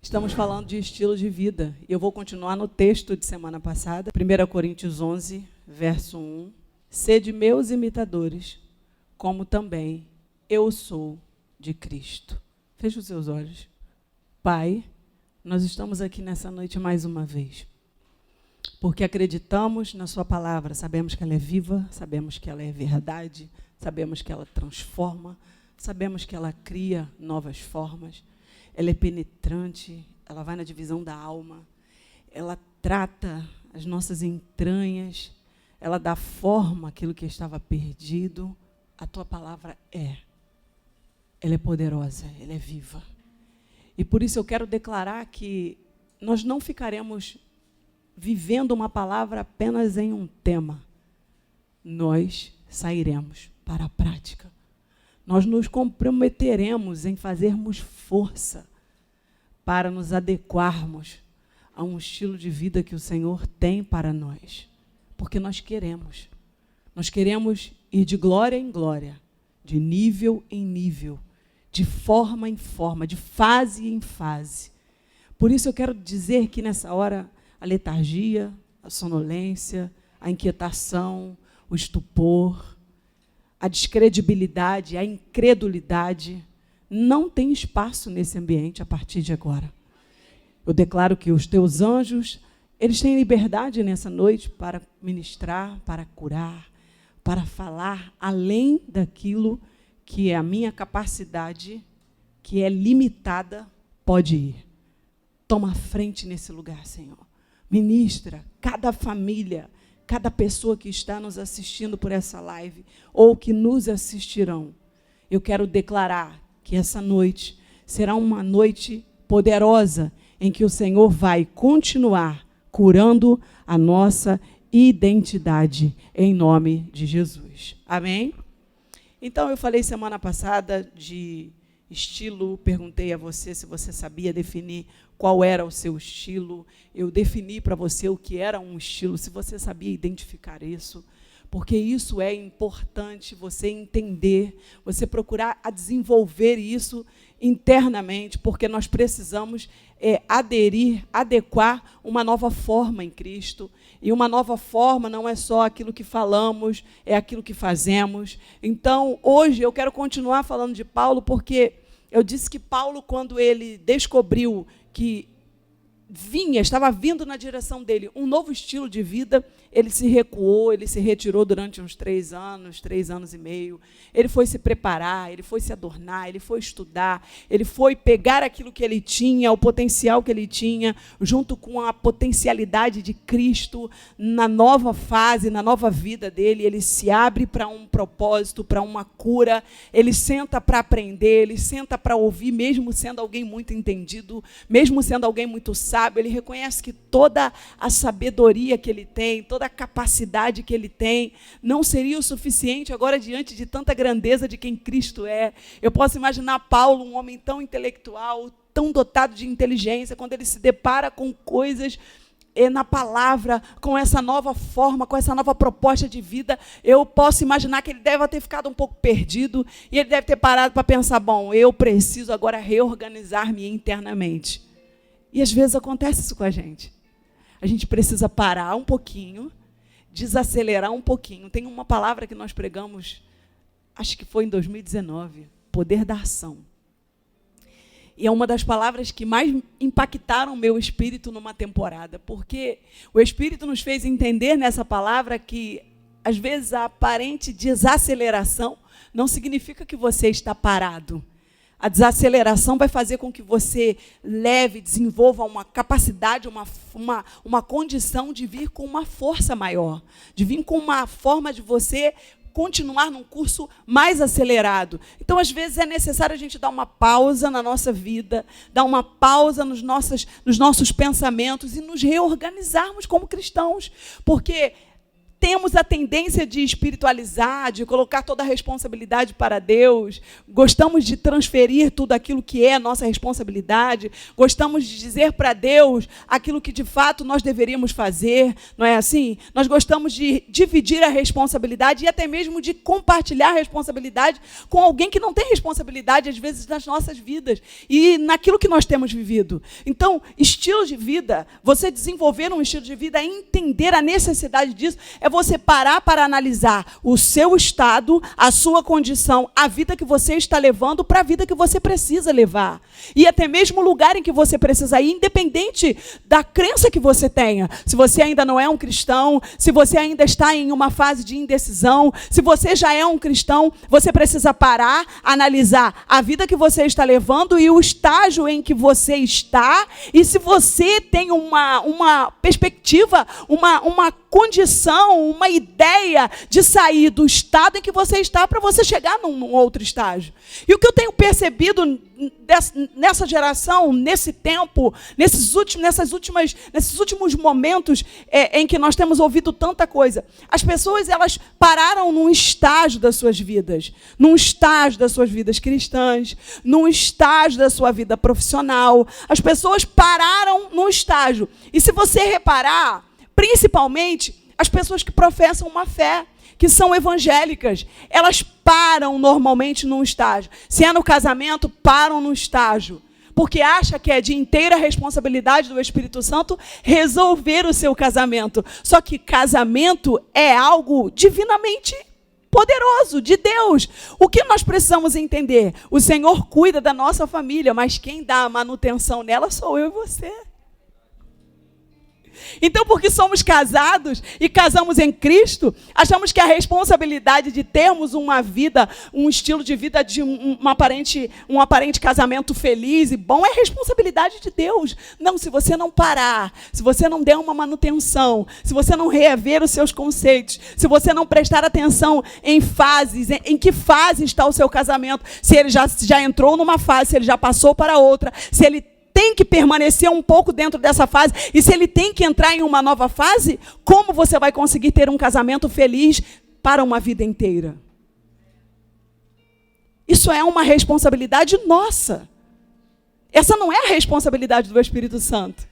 Estamos falando de estilo de vida. E eu vou continuar no texto de semana passada, 1 Coríntios 11, verso 1. Sede meus imitadores, como também eu sou de Cristo. Feche os seus olhos. Pai, nós estamos aqui nessa noite mais uma vez, porque acreditamos na sua palavra, sabemos que ela é viva, sabemos que ela é verdade, sabemos que ela transforma, sabemos que ela cria novas formas, ela é penetrante, ela vai na divisão da alma, ela trata as nossas entranhas, ela dá forma àquilo que estava perdido. A tua palavra ela é poderosa, ela é viva. E por isso eu quero declarar que nós não ficaremos vivendo uma palavra apenas em um tema. Nós sairemos para a prática. Nós nos comprometeremos em fazermos força para nos adequarmos a um estilo de vida que o Senhor tem para nós. Porque nós queremos. Nós queremos ir de glória em glória, de nível em nível, de forma em forma, de fase em fase. Por isso eu quero dizer que nessa hora a letargia, a sonolência, a inquietação, o estupor, a descredibilidade, a incredulidade não tem espaço nesse ambiente a partir de agora. Eu declaro que os teus anjos, eles têm liberdade nessa noite para ministrar, para curar, para falar além daquilo que é a minha capacidade, que é limitada, pode ir. Toma frente nesse lugar, Senhor. Ministra cada família, cada pessoa que está nos assistindo por essa live, ou que nos assistirão. Eu quero declarar que essa noite será uma noite poderosa, em que o Senhor vai continuar curando a nossa identidade, em nome de Jesus. Amém? Então, eu falei semana passada de estilo, perguntei a você se você sabia definir qual era o seu estilo. Eu defini para você o que era um estilo, se você sabia identificar isso, porque isso é importante você entender, você procurar a desenvolver isso internamente, porque nós precisamos adequar uma nova forma em Cristo. E uma nova forma não é só aquilo que falamos, é aquilo que fazemos. Então, hoje eu quero continuar falando de Paulo, porque eu disse que Paulo, quando ele descobriu que estava vindo na direção dele um novo estilo de vida, ele se recuou, ele se retirou durante uns 3 anos e meio. Ele foi se preparar, ele foi se adornar, ele foi estudar, ele foi pegar aquilo que ele tinha, o potencial que ele tinha, junto com a potencialidade de Cristo na nova fase, na nova vida dele. Ele se abre para um propósito, para uma cura, ele senta para aprender, ele senta para ouvir, mesmo sendo alguém muito entendido, mesmo sendo alguém muito sábio. Ele reconhece que toda a sabedoria que ele tem, toda a capacidade que ele tem, não seria o suficiente agora diante de tanta grandeza de quem Cristo é. Eu posso imaginar Paulo, um homem tão intelectual, tão dotado de inteligência, quando ele se depara com coisas na palavra, com essa nova forma, com essa nova proposta de vida, eu posso imaginar que ele deve ter ficado um pouco perdido, e ele deve ter parado para pensar, bom, eu preciso agora reorganizar-me internamente. E às vezes acontece isso com a gente. A gente precisa parar um pouquinho, desacelerar um pouquinho. Tem uma palavra que nós pregamos, acho que foi em 2019, poder da ação. E é uma das palavras que mais impactaram o meu espírito numa temporada, porque o Espírito nos fez entender nessa palavra que, às vezes, a aparente desaceleração não significa que você está parado. A desaceleração vai fazer com que você desenvolva uma capacidade, uma condição de vir com uma força maior, de vir com uma forma de você continuar num curso mais acelerado. Então, às vezes, é necessário a gente dar uma pausa na nossa vida, dar uma pausa nos nossos pensamentos e nos reorganizarmos como cristãos, porque temos a tendência de espiritualizar, de colocar toda a responsabilidade para Deus, gostamos de transferir tudo aquilo que é nossa responsabilidade, gostamos de dizer para Deus aquilo que de fato nós deveríamos fazer, não é assim? Nós gostamos de dividir a responsabilidade e até mesmo de compartilhar a responsabilidade com alguém que não tem responsabilidade, às vezes, nas nossas vidas e naquilo que nós temos vivido. Então, estilo de vida, você desenvolver um estilo de vida, entender a necessidade disso, é você parar para analisar o seu estado, a sua condição, a vida que você está levando para a vida que você precisa levar. E até mesmo o lugar em que você precisa ir, independente da crença que você tenha. Se você ainda não é um cristão, se você ainda está em uma fase de indecisão, se você já é um cristão, você precisa parar, analisar a vida que você está levando e o estágio em que você está. E se você tem uma perspectiva, uma condição, uma ideia de sair do estado em que você está para você chegar num outro estágio. E o que eu tenho percebido nessa geração, nesse tempo, nesses últimos momentos em que nós temos ouvido tanta coisa, as pessoas, elas pararam num estágio das suas vidas cristãs, num estágio da sua vida profissional. As pessoas pararam num estágio. E se você reparar, principalmente as pessoas que professam uma fé, que são evangélicas, elas param normalmente num estágio. Se é no casamento, param num estágio, porque acha que é de inteira responsabilidade do Espírito Santo resolver o seu casamento. Só que casamento é algo divinamente poderoso, de Deus. O que nós precisamos entender? O Senhor cuida da nossa família, mas quem dá a manutenção nela sou eu e você. Então, porque somos casados e casamos em Cristo, achamos que a responsabilidade de termos uma vida, um estilo de vida de um aparente casamento feliz e bom é responsabilidade de Deus. Não, se você não parar, se você não der uma manutenção, se você não rever os seus conceitos, se você não prestar atenção em fases, em que fase está o seu casamento, se ele já entrou numa fase, se ele já passou para outra, se ele tem que permanecer um pouco dentro dessa fase, e se ele tem que entrar em uma nova fase, como você vai conseguir ter um casamento feliz para uma vida inteira? Isso é uma responsabilidade nossa. Essa não é a responsabilidade do Espírito Santo.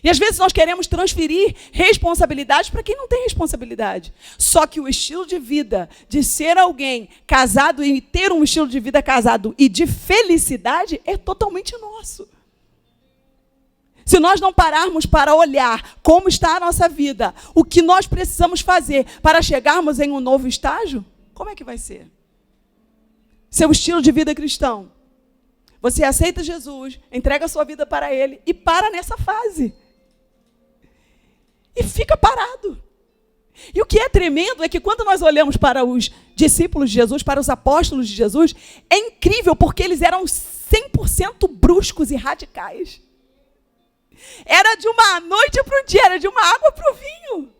E às vezes nós queremos transferir responsabilidade para quem não tem responsabilidade. Só que o estilo de vida de ser alguém casado e ter um estilo de vida casado e de felicidade é totalmente nosso. Se nós não pararmos para olhar como está a nossa vida, o que nós precisamos fazer para chegarmos em um novo estágio, como é que vai ser? Seu estilo de vida cristão. Você aceita Jesus, entrega a sua vida para Ele e para nessa fase. E fica parado. E o que é tremendo é que quando nós olhamos para os discípulos de Jesus, para os apóstolos de Jesus, é incrível porque eles eram 100% bruscos e radicais. Era de uma noite para o dia, era de uma água para o vinho.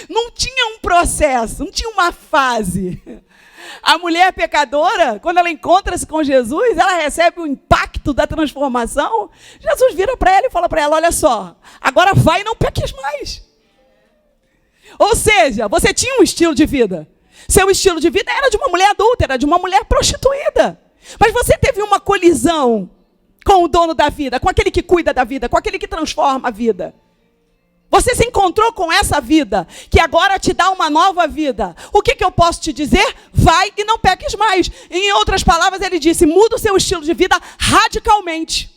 Não tinha um processo, não tinha uma fase. A mulher pecadora, quando ela encontra-se com Jesus, ela recebe o impacto da transformação. Jesus vira para ela e fala para ela, olha só, agora vai e não peques mais. Ou seja, você tinha um estilo de vida. Seu estilo de vida era de uma mulher adúltera, de uma mulher prostituída. Mas você teve uma colisão com o dono da vida, com aquele que cuida da vida, com aquele que transforma a vida. Você se encontrou com essa vida, que agora te dá uma nova vida. O que eu posso te dizer? Vai e não peques mais. Em outras palavras, ele disse, muda o seu estilo de vida radicalmente.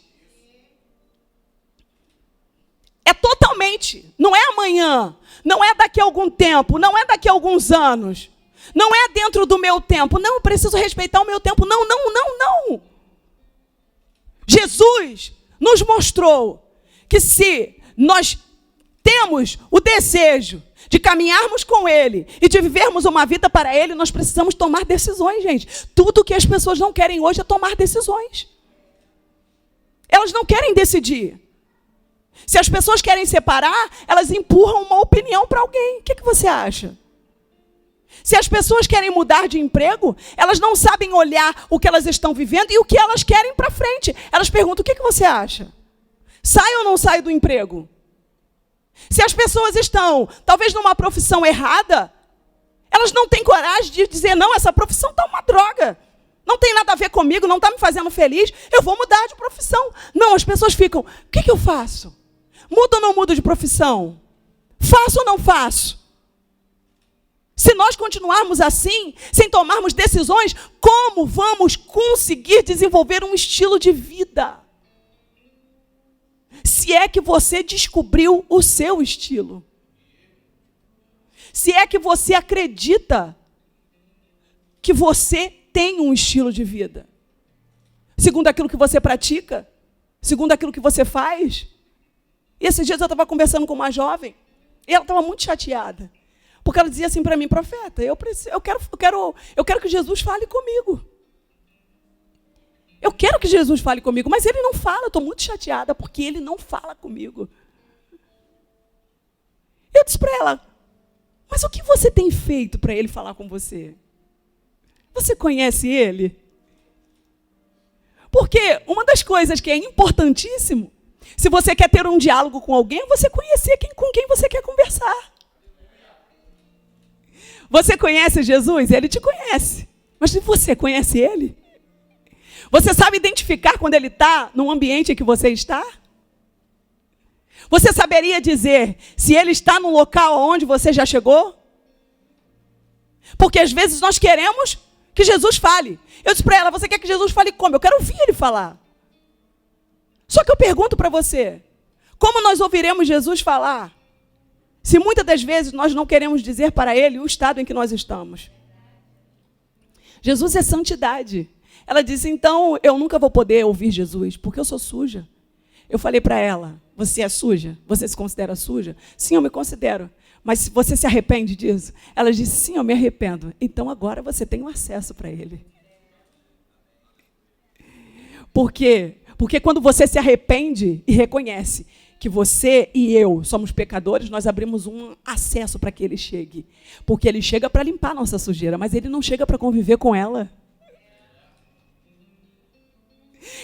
É totalmente. Não é amanhã, não é daqui a algum tempo, não é daqui a alguns anos. Não é dentro do meu tempo. Não, eu preciso respeitar o meu tempo. Não, não, não, não. Jesus nos mostrou que se nós temos o desejo de caminharmos com Ele e de vivermos uma vida para Ele, nós precisamos tomar decisões, gente. Tudo que as pessoas não querem hoje é tomar decisões. Elas não querem decidir. Se as pessoas querem separar, elas empurram uma opinião para alguém. O que você acha? Se as pessoas querem mudar de emprego, elas não sabem olhar o que elas estão vivendo e o que elas querem para frente. Elas perguntam, o que você acha? Sai ou não sai do emprego? Se as pessoas estão, talvez, numa profissão errada, elas não têm coragem de dizer, não, essa profissão está uma droga. Não tem nada a ver comigo, não está me fazendo feliz, eu vou mudar de profissão. Não, as pessoas ficam, o que eu faço? Mudo ou não mudo de profissão? Faço ou não faço? Se nós continuarmos assim, sem tomarmos decisões, como vamos conseguir desenvolver um estilo de vida? Se é que você descobriu o seu estilo. Se é que você acredita que você tem um estilo de vida. Segundo aquilo que você pratica, segundo aquilo que você faz. E esses dias eu estava conversando com uma jovem, e ela estava muito chateada. Porque ela dizia assim para mim, profeta, eu quero que Jesus fale comigo. Eu quero que Jesus fale comigo, mas ele não fala, eu estou muito chateada, porque ele não fala comigo. Eu disse para ela, mas o que você tem feito para ele falar com você? Você conhece ele? Porque uma das coisas que é importantíssimo, se você quer ter um diálogo com alguém, é você conhecer com quem você quer conversar. Você conhece Jesus? Ele te conhece. Mas você conhece ele? Você sabe identificar quando ele está no ambiente em que você está? Você saberia dizer se ele está no local onde você já chegou? Porque às vezes nós queremos que Jesus fale. Eu disse para ela, você quer que Jesus fale como? Eu quero ouvir ele falar. Só que eu pergunto para você, como nós ouviremos Jesus falar, se muitas das vezes nós não queremos dizer para ele o estado em que nós estamos? Jesus é santidade. Ela disse, então eu nunca vou poder ouvir Jesus, porque eu sou suja. Eu falei para ela, você é suja? Você se considera suja? Sim, eu me considero. Mas você se arrepende disso? Ela disse, sim, eu me arrependo. Então agora você tem um acesso para ele. Por quê? Porque quando você se arrepende e reconhece que você e eu somos pecadores, nós abrimos um acesso para que ele chegue. Porque ele chega para limpar a nossa sujeira, mas ele não chega para conviver com ela.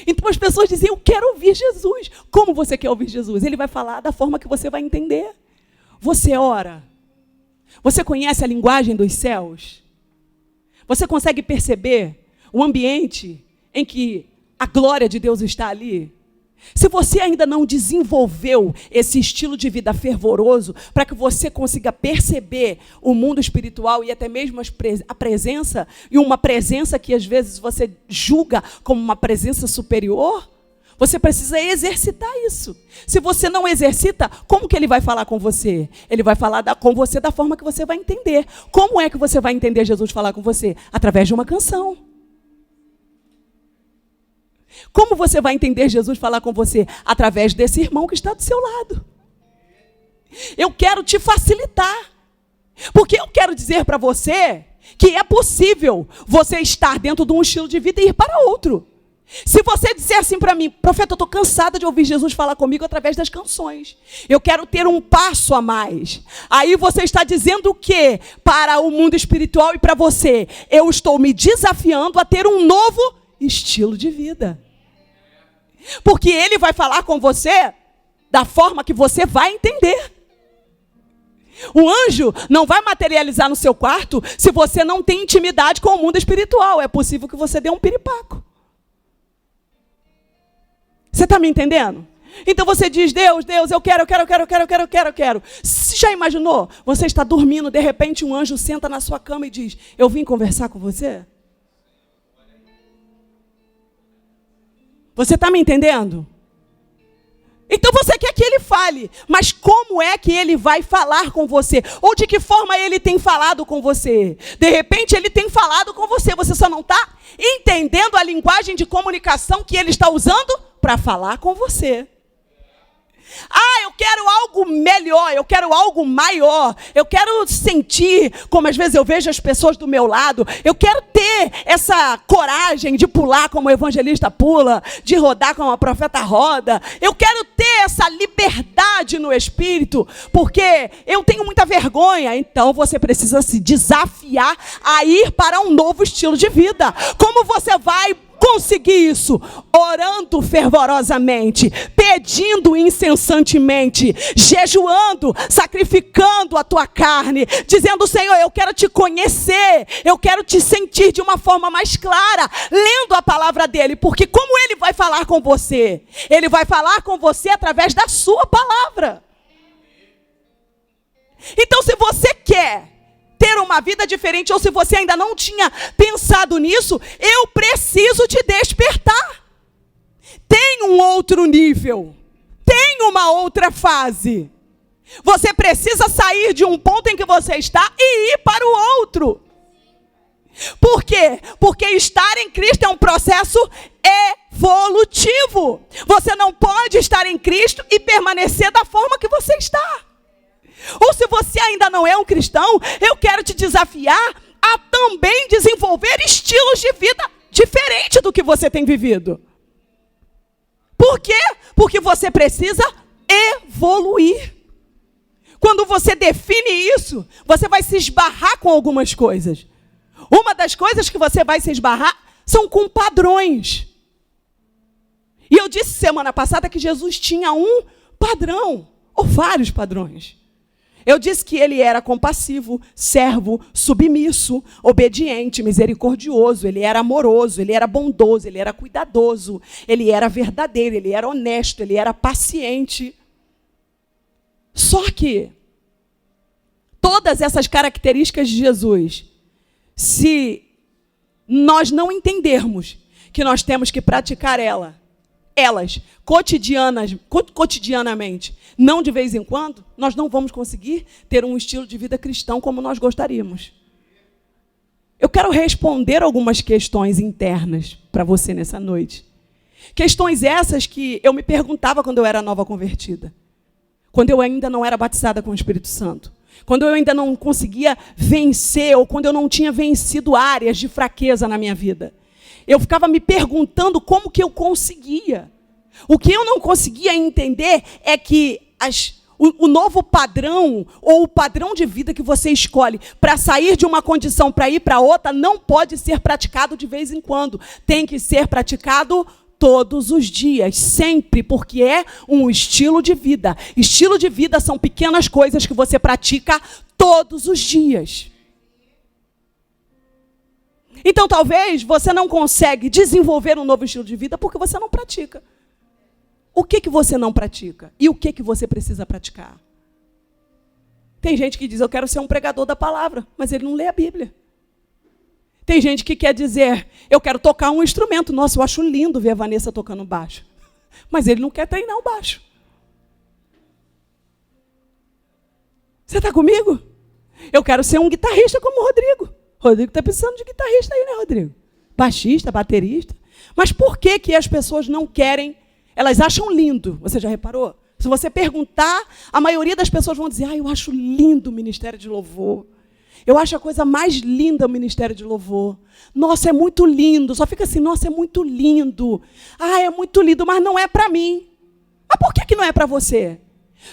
Então as pessoas dizem, eu quero ouvir Jesus. Como você quer ouvir Jesus? Ele vai falar da forma que você vai entender. Você ora. Você conhece a linguagem dos céus? Você consegue perceber o ambiente em que a glória de Deus está ali? Se você ainda não desenvolveu esse estilo de vida fervoroso para que você consiga perceber o mundo espiritual e até mesmo a presença, e uma presença que às vezes você julga como uma presença superior, você precisa exercitar isso. Se você não exercita, como que ele vai falar com você? Ele vai falar com você da forma que você vai entender. Como é que você vai entender Jesus falar com você? Através de uma canção. Como você vai entender Jesus falar com você? Através desse irmão que está do seu lado. Eu quero te facilitar. Porque eu quero dizer para você que é possível você estar dentro de um estilo de vida e ir para outro. Se você disser assim para mim, profeta, eu estou cansada de ouvir Jesus falar comigo através das canções. Eu quero ter um passo a mais. Aí você está dizendo o quê? Para o mundo espiritual e para você. Eu estou me desafiando a ter um novo estilo de vida. Porque ele vai falar com você da forma que você vai entender. O anjo não vai materializar no seu quarto se você não tem intimidade com o mundo espiritual. É possível que você dê um piripaco. Você está me entendendo? Então você diz, Deus, eu quero. Você já imaginou? Você está dormindo, de repente um anjo senta na sua cama e diz, eu vim conversar com você? Você está me entendendo? Então você quer que ele fale, mas como é que ele vai falar com você? Ou de que forma ele tem falado com você? De repente ele tem falado com você, você só não está entendendo a linguagem de comunicação que ele está usando para falar com você. Ah, eu quero algo melhor, eu quero algo maior, eu quero sentir, como às vezes eu vejo as pessoas do meu lado, eu quero ter essa coragem de pular como o evangelista pula, de rodar como a profeta roda, eu quero ter essa liberdade no espírito, porque eu tenho muita vergonha, então você precisa se desafiar a ir para um novo estilo de vida. Como você vai conseguir isso? Orando fervorosamente, pedindo incessantemente, jejuando, sacrificando a tua carne, dizendo: Senhor, eu quero te conhecer, eu quero te sentir de uma forma mais clara, lendo a palavra dele, porque como ele vai falar com você? Ele vai falar com você através da sua palavra. Então, se você quer ter uma vida diferente, ou se você ainda não tinha pensado nisso, eu preciso te despertar. Tem um outro nível, tem uma outra fase. Você precisa sair de um ponto em que você está e ir para o outro. Por quê? Porque estar em Cristo é um processo evolutivo. Você não pode estar em Cristo e permanecer da forma que você está. Ou se você ainda não é um cristão, eu quero te desafiar a também desenvolver estilos de vida diferentes do que você tem vivido. Por quê? Porque você precisa evoluir. Quando você define isso, você vai se esbarrar com algumas coisas. Uma das coisas que você vai se esbarrar são com padrões. E eu disse semana passada que Jesus tinha um padrão, ou vários padrões. Eu disse que ele era compassivo, servo, submisso, obediente, misericordioso, ele era amoroso, ele era bondoso, ele era cuidadoso, ele era verdadeiro, ele era honesto, ele era paciente. Só que todas essas características de Jesus, se nós não entendermos que nós temos que praticar elas cotidianamente, não de vez em quando, nós não vamos conseguir ter um estilo de vida cristão como nós gostaríamos. Eu quero responder algumas questões internas para você nessa noite. Questões essas que eu me perguntava quando eu era nova convertida. Quando eu ainda não era batizada com o Espírito Santo. Quando eu ainda não conseguia vencer, ou quando eu não tinha vencido áreas de fraqueza na minha vida. Eu ficava me perguntando como que eu conseguia. O que eu não conseguia entender é que o novo padrão, ou o padrão de vida que você escolhe para sair de uma condição para ir para outra, não pode ser praticado de vez em quando. Tem que ser praticado todos os dias, sempre, porque é um estilo de vida. Estilo de vida são pequenas coisas que você pratica todos os dias. Então, talvez você não consegue desenvolver um novo estilo de vida porque você não pratica. O que você não pratica? E o que você precisa praticar? Tem gente que diz: eu quero ser um pregador da palavra, mas ele não lê a Bíblia. Tem gente que quer dizer: eu quero tocar um instrumento. Nossa, eu acho lindo ver a Vanessa tocando baixo. Mas ele não quer treinar o baixo. Você está comigo? Eu quero ser um guitarrista como o Rodrigo. Rodrigo está precisando de guitarrista aí, né, Rodrigo? Baixista, baterista. Mas por que as pessoas não querem? Elas acham lindo. Você já reparou? Se você perguntar, a maioria das pessoas vão dizer: eu acho lindo o ministério de louvor. Eu acho a coisa mais linda o ministério de louvor. Nossa, é muito lindo. Só fica assim: nossa, é muito lindo. É muito lindo, mas não é para mim. Mas por que não é para você?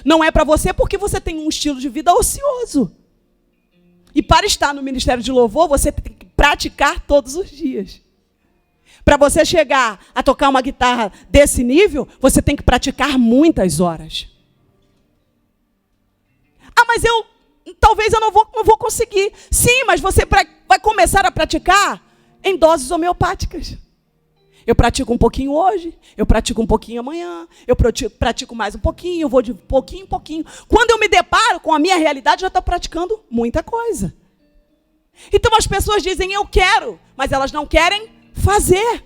Não é para você porque você tem um estilo de vida ocioso. E para estar no ministério de louvor, você tem que praticar todos os dias. Para você chegar a tocar uma guitarra desse nível, você tem que praticar muitas horas. Mas talvez eu não vou conseguir. Sim, mas você vai começar a praticar em doses homeopáticas. Eu pratico um pouquinho hoje, eu pratico um pouquinho amanhã, eu pratico mais um pouquinho, eu vou de pouquinho em pouquinho. Quando eu me deparo com a minha realidade, eu já estou praticando muita coisa. Então as pessoas dizem: eu quero, mas elas não querem fazer.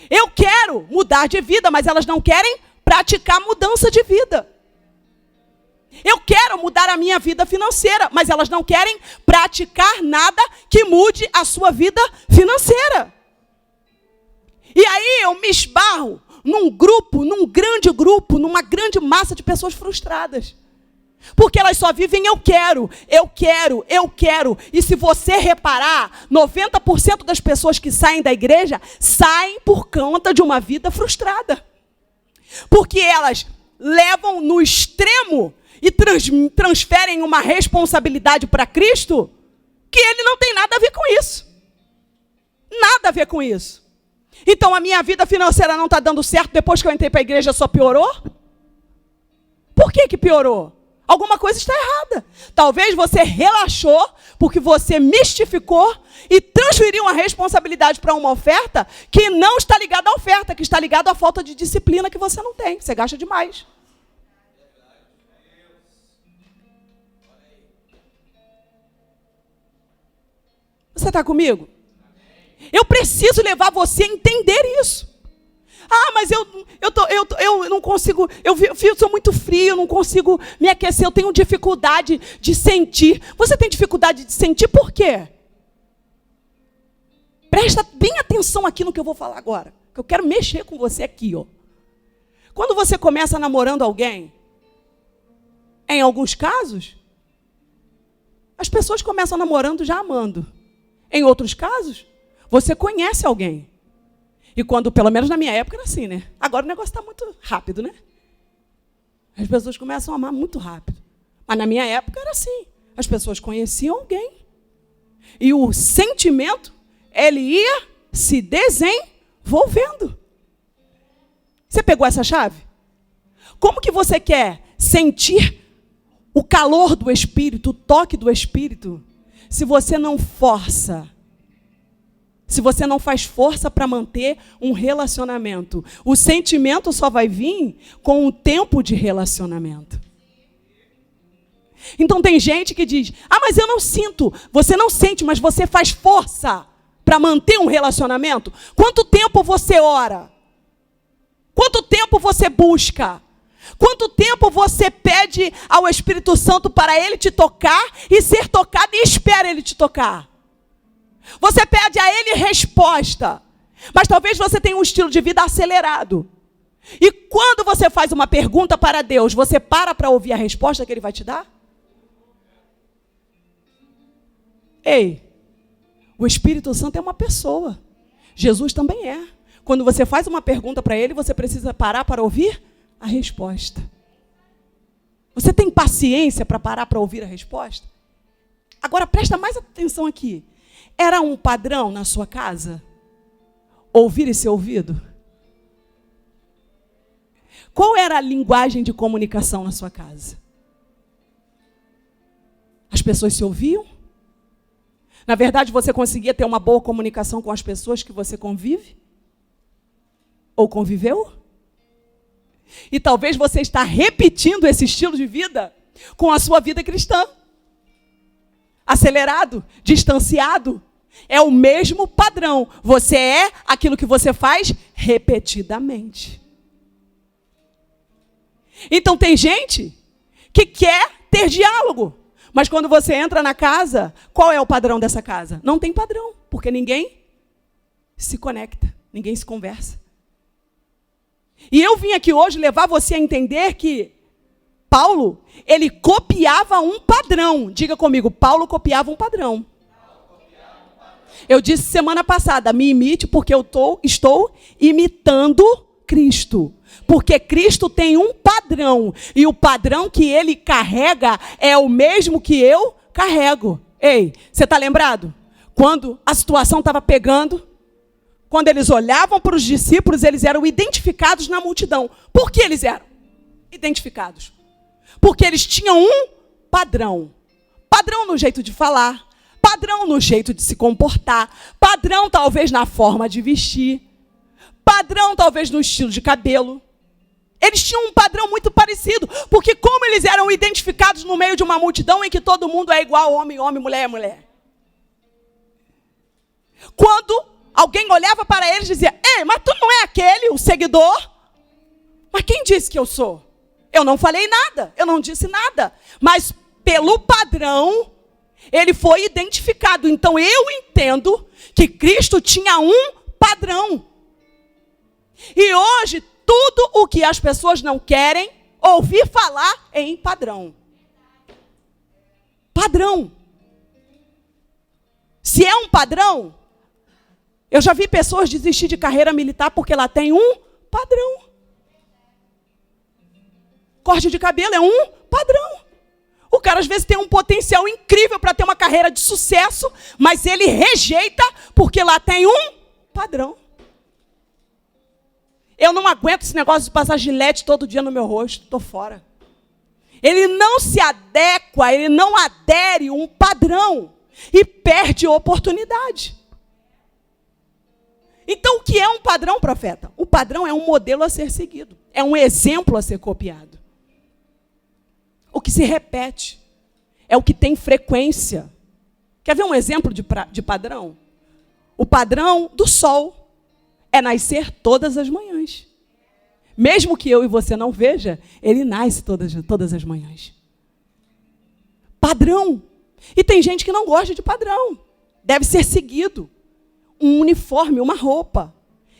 Eu quero mudar de vida, mas elas não querem praticar mudança de vida. Eu quero mudar a minha vida financeira, mas elas não querem praticar nada que mude a sua vida financeira. E aí eu me esbarro num grande grupo, numa grande massa de pessoas frustradas. Porque elas só vivem eu quero. E se você reparar, 90% das pessoas que saem da igreja saem por conta de uma vida frustrada. Porque elas levam no extremo e transferem uma responsabilidade para Cristo que ele não tem nada a ver com isso. Nada a ver com isso. Então a minha vida financeira não está dando certo, depois que eu entrei para a igreja só piorou? Por que piorou? Alguma coisa está errada. Talvez você relaxou porque você mistificou e transferiu uma responsabilidade para uma oferta que não está ligada à oferta, que está ligada à falta de disciplina que você não tem. Você gasta demais. Você está comigo? Eu preciso levar você a entender isso. Ah, mas eu não consigo, eu sou muito frio, eu não consigo me aquecer, eu tenho dificuldade de sentir. Você tem dificuldade de sentir por quê? Presta bem atenção aqui no que eu vou falar agora, que eu quero mexer com você aqui, ó. Quando você começa namorando alguém, em alguns casos, as pessoas começam namorando já amando. Em outros casos, você conhece alguém. E quando, pelo menos na minha época, era assim, né? Agora o negócio está muito rápido, né? As pessoas começam a amar muito rápido. Mas na minha época era assim. As pessoas conheciam alguém. E o sentimento, ele ia se desenvolvendo. Você pegou essa chave? Como que você quer sentir o calor do Espírito, o toque do Espírito, se você não força? Se você não faz força para manter um relacionamento. O sentimento só vai vir com o tempo de relacionamento. Então tem gente que diz, mas eu não sinto. Você não sente, mas você faz força para manter um relacionamento. Quanto tempo você ora? Quanto tempo você busca? Quanto tempo você pede ao Espírito Santo para ele te tocar e ser tocado e espera ele te tocar? Você pede a ele resposta, mas talvez você tenha um estilo de vida acelerado. E quando você faz uma pergunta para Deus, você para ouvir a resposta que ele vai te dar? Ei, o Espírito Santo é uma pessoa. Jesus também é. Quando você faz uma pergunta para ele, você precisa parar para ouvir a resposta. Você tem paciência para parar para ouvir a resposta? Agora presta mais atenção aqui. Era um padrão na sua casa? Ouvir e ser ouvido? Qual era a linguagem de comunicação na sua casa? As pessoas se ouviam? Na verdade, você conseguia ter uma boa comunicação com as pessoas que você convive? Ou conviveu? E talvez você está repetindo esse estilo de vida com a sua vida cristã. Acelerado, distanciado. É o mesmo padrão. Você é aquilo que você faz repetidamente. Então tem gente que quer ter diálogo. Mas quando você entra na casa, qual é o padrão dessa casa? Não tem padrão, porque ninguém se conecta, ninguém se conversa. E eu vim aqui hoje levar você a entender que Paulo, ele copiava um padrão. Diga comigo, Paulo copiava um padrão. Eu disse semana passada, me imite porque eu estou imitando Cristo. Porque Cristo tem um padrão. E o padrão que ele carrega é o mesmo que eu carrego. Ei, você está lembrado? Quando a situação estava pegando, quando eles olhavam para os discípulos, eles eram identificados na multidão. Por que eles eram identificados? Porque eles tinham um padrão. Padrão no jeito de falar, padrão no jeito de se comportar, padrão talvez na forma de vestir, padrão talvez no estilo de cabelo. Eles tinham um padrão muito parecido, porque como eles eram identificados no meio de uma multidão em que todo mundo é igual, homem, homem, mulher, mulher. Quando alguém olhava para eles e dizia, ei, mas tu não é aquele, o seguidor? Mas quem disse que eu sou? Eu não falei nada, eu não disse nada. Mas pelo padrão, ele foi identificado. Então eu entendo que Cristo tinha um padrão. E hoje, tudo o que as pessoas não querem ouvir falar é em padrão. Padrão. Se é um padrão, eu já vi pessoas desistir de carreira militar porque ela tem um padrão. Corte de cabelo é um padrão. O cara às vezes tem um potencial incrível para ter uma carreira de sucesso, mas ele rejeita porque lá tem um padrão. Eu não aguento esse negócio de passar gilete todo dia no meu rosto, estou fora. Ele não se adequa, ele não adere a um padrão e perde a oportunidade. Então, o que é um padrão, profeta? O padrão é um modelo a ser seguido, é um exemplo a ser copiado. O que se repete é o que tem frequência. Quer ver um exemplo de padrão? O padrão do sol é nascer todas as manhãs. Mesmo que eu e você não veja, ele nasce todas as manhãs. Padrão. E tem gente que não gosta de padrão. Deve ser seguido. Um uniforme, uma roupa.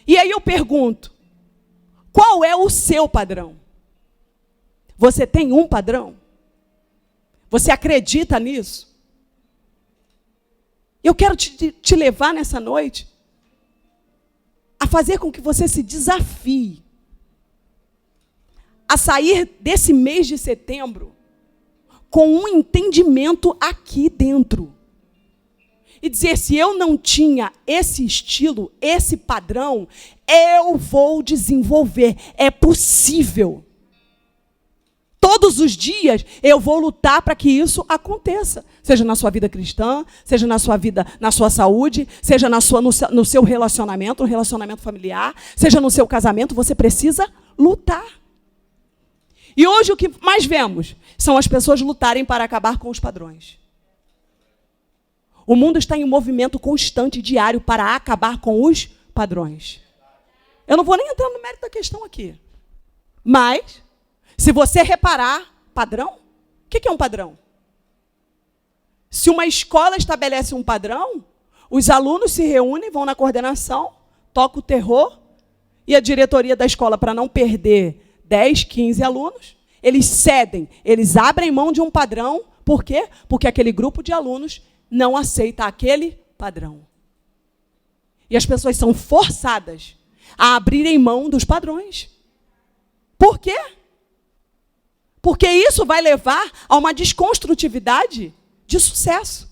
E aí eu pergunto, qual é o seu padrão? Você tem um padrão? Você acredita nisso? Eu quero te levar nessa noite a fazer com que você se desafie a sair desse mês de setembro com um entendimento aqui dentro. E dizer, se eu não tinha esse estilo, esse padrão, eu vou desenvolver. É possível. Todos os dias eu vou lutar para que isso aconteça. Seja na sua vida cristã, seja na sua vida, na sua saúde, seja no seu relacionamento, no relacionamento familiar, seja no seu casamento, você precisa lutar. E hoje o que mais vemos são as pessoas lutarem para acabar com os padrões. O mundo está em um movimento constante, diário, para acabar com os padrões. Eu não vou nem entrar no mérito da questão aqui. Mas, se você reparar, padrão? O que é um padrão? Se uma escola estabelece um padrão, os alunos se reúnem, vão na coordenação, tocam o terror, e a diretoria da escola, para não perder 10, 15 alunos, eles cedem, eles abrem mão de um padrão. Por quê? Porque aquele grupo de alunos não aceita aquele padrão. E as pessoas são forçadas a abrirem mão dos padrões. Por quê? Porque isso vai levar a uma desconstrutividade de sucesso.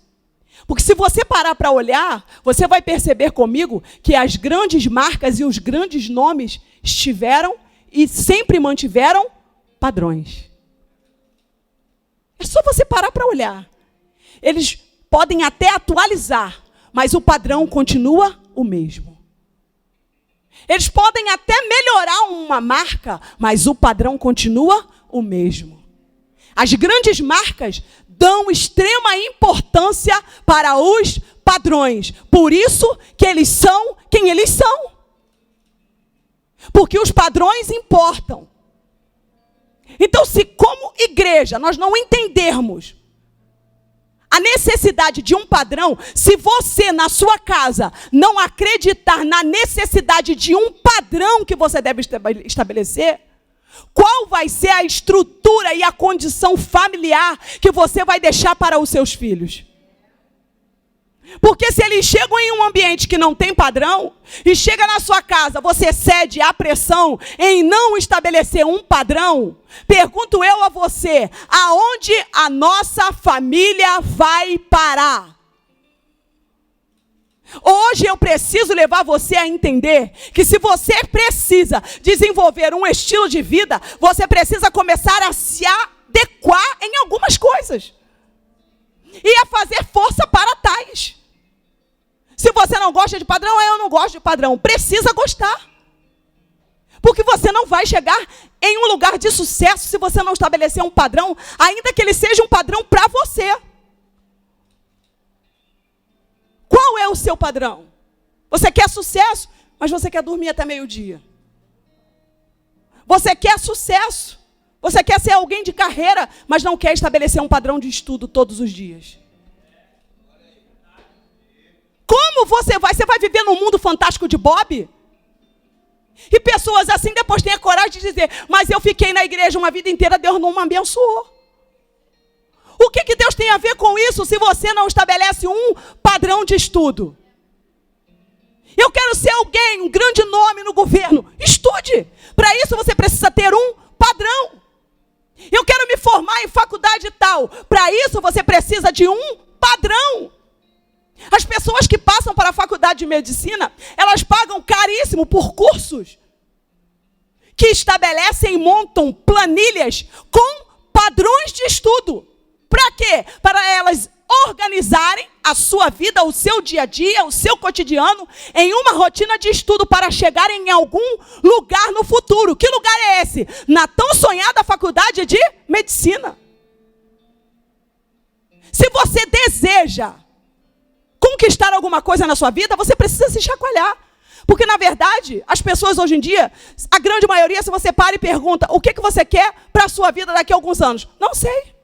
Porque se você parar para olhar, você vai perceber comigo que as grandes marcas e os grandes nomes estiveram e sempre mantiveram padrões. É só você parar para olhar. Eles podem até atualizar, mas o padrão continua o mesmo. Eles podem até melhorar uma marca, mas o padrão continua o mesmo. As grandes marcas dão extrema importância para os padrões. Por isso que eles são quem eles são. Porque os padrões importam. Então, se como igreja nós não entendermos a necessidade de um padrão, se você na sua casa não acreditar na necessidade de um padrão que você deve estabelecer, qual vai ser a estrutura e a condição familiar que você vai deixar para os seus filhos? Porque se eles chegam em um ambiente que não tem padrão, e chega na sua casa, você cede à pressão em não estabelecer um padrão, pergunto eu a você, aonde a nossa família vai parar? Hoje eu preciso levar você a entender que se você precisa desenvolver um estilo de vida, você precisa começar a se adequar em algumas coisas. E a fazer força para tais. Se você não gosta de padrão, eu não gosto de padrão. Precisa gostar. Porque você não vai chegar em um lugar de sucesso se você não estabelecer um padrão, ainda que ele seja um padrão para você. Qual é o seu padrão? Você quer sucesso, mas você quer dormir até meio-dia. Você quer sucesso. Você quer ser alguém de carreira, mas não quer estabelecer um padrão de estudo todos os dias. Como você vai? Você vai viver num mundo fantástico de Bob? E pessoas assim depois têm a coragem de dizer, mas eu fiquei na igreja uma vida inteira, Deus não me abençoou. O que Deus tem a ver com isso se você não estabelece um padrão de estudo? Eu quero ser alguém, um grande nome no governo. Estude. Para isso você precisa ter um padrão. Eu quero me formar em faculdade tal. Para isso você precisa de um padrão. As pessoas que passam para a faculdade de medicina, elas pagam caríssimo por cursos. que estabelecem e montam planilhas com padrões de estudo. Para quê? Para elas organizarem a sua vida, o seu dia a dia, o seu cotidiano, em uma rotina de estudo para chegarem em algum lugar no futuro. Que lugar é esse? Na tão sonhada faculdade de medicina. Se você deseja conquistar alguma coisa na sua vida, você precisa se chacoalhar. Porque, na verdade, as pessoas hoje em dia, a grande maioria, se você para e pergunta, o que você quer para a sua vida daqui a alguns anos? Não sei.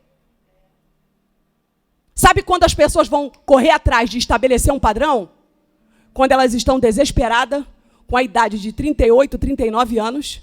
Sabe quando as pessoas vão correr atrás de estabelecer um padrão? Quando elas estão desesperadas, com a idade de 38, 39 anos,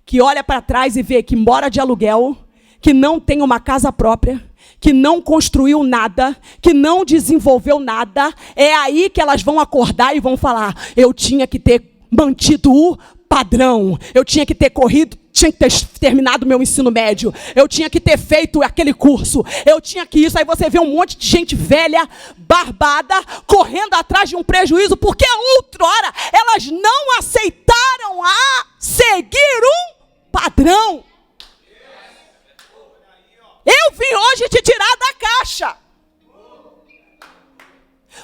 que olha para trás e vê que mora de aluguel, que não tem uma casa própria, que não construiu nada, que não desenvolveu nada. É aí que elas vão acordar e vão falar, eu tinha que ter mantido o padrão, eu tinha que ter corrido, tinha que ter terminado meu ensino médio, eu tinha que ter feito aquele curso, eu tinha que isso. Aí você vê um monte de gente velha, barbada, correndo atrás de um prejuízo, porque outrora elas não aceitaram a seguir um padrão. Eu vim hoje te tirar da caixa.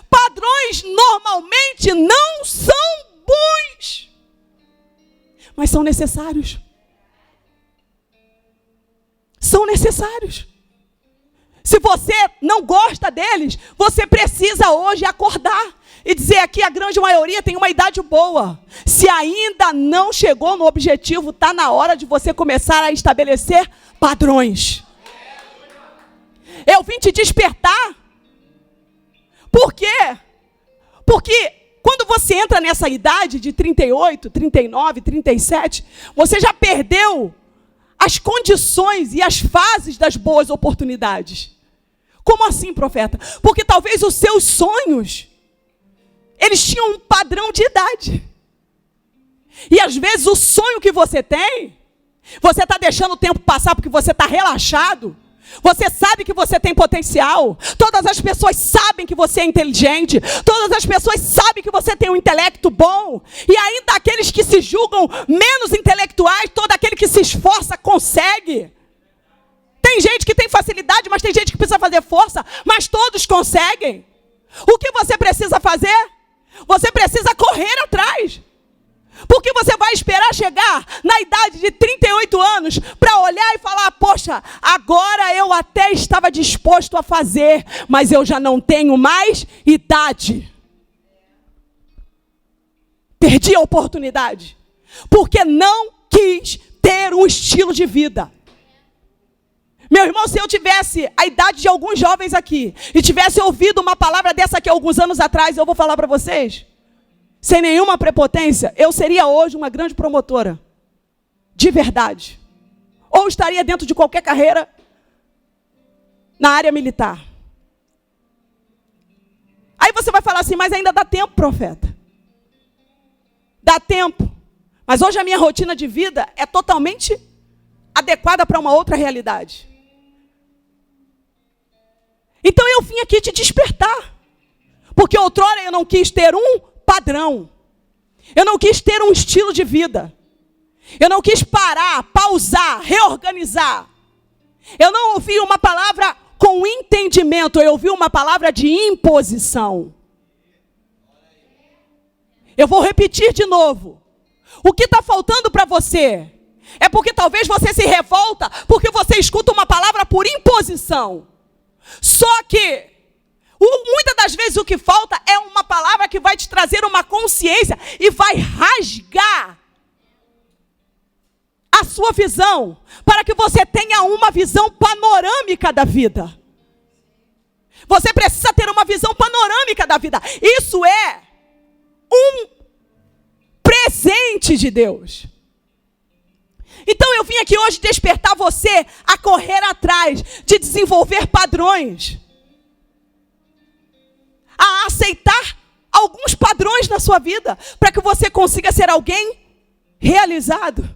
Padrões normalmente não são bons, mas são necessários. São necessários. Se você não gosta deles, você precisa hoje acordar e dizer aqui, a grande maioria tem uma idade boa. Se ainda não chegou no objetivo, está na hora de você começar a estabelecer padrões. Eu vim te despertar. Por quê? Porque quando você entra nessa idade de 38, 39, 37, você já perdeu as condições e as fases das boas oportunidades. Como assim, profeta? Porque talvez os seus sonhos, eles tinham um padrão de idade. E às vezes o sonho que você tem, você está deixando o tempo passar porque você está relaxado. Você sabe que você tem potencial. Todas as pessoas sabem que você é inteligente. Todas as pessoas sabem que você tem um intelecto bom. E ainda aqueles que se julgam menos intelectuais, todo aquele que se esforça consegue. Tem gente que tem facilidade, mas tem gente que precisa fazer força. Mas todos conseguem. O que você precisa fazer? Você precisa correr atrás. Porque você vai esperar chegar na idade de 38 anos para olhar e falar, poxa, agora eu até estava disposto a fazer, mas eu já não tenho mais idade. Perdi a oportunidade, porque não quis ter um estilo de vida. Meu irmão, se eu tivesse a idade de alguns jovens aqui e tivesse ouvido uma palavra dessa aqui alguns anos atrás, eu vou falar para vocês, sem nenhuma prepotência, eu seria hoje uma grande promotora. De verdade. Ou estaria dentro de qualquer carreira na área militar. Aí você vai falar assim, mas ainda dá tempo, profeta. Dá tempo. Mas hoje a minha rotina de vida é totalmente adequada para uma outra realidade. Então eu vim aqui te despertar. Porque outrora eu não quis ter um padrão. Eu não quis ter um estilo de vida. Eu não quis parar, pausar, reorganizar. Eu não ouvi uma palavra com entendimento, eu ouvi uma palavra de imposição. Eu vou repetir de novo. O que está faltando para você é porque talvez você se revolta porque você escuta uma palavra por imposição. Só que muitas das vezes o que falta é uma palavra que vai te trazer uma consciência e vai rasgar a sua visão, para que você tenha uma visão panorâmica da vida. Você precisa ter uma visão panorâmica da vida. Isso é um presente de Deus. Então eu vim aqui hoje despertar você a correr atrás de desenvolver padrões. A aceitar alguns padrões na sua vida, para que você consiga ser alguém realizado.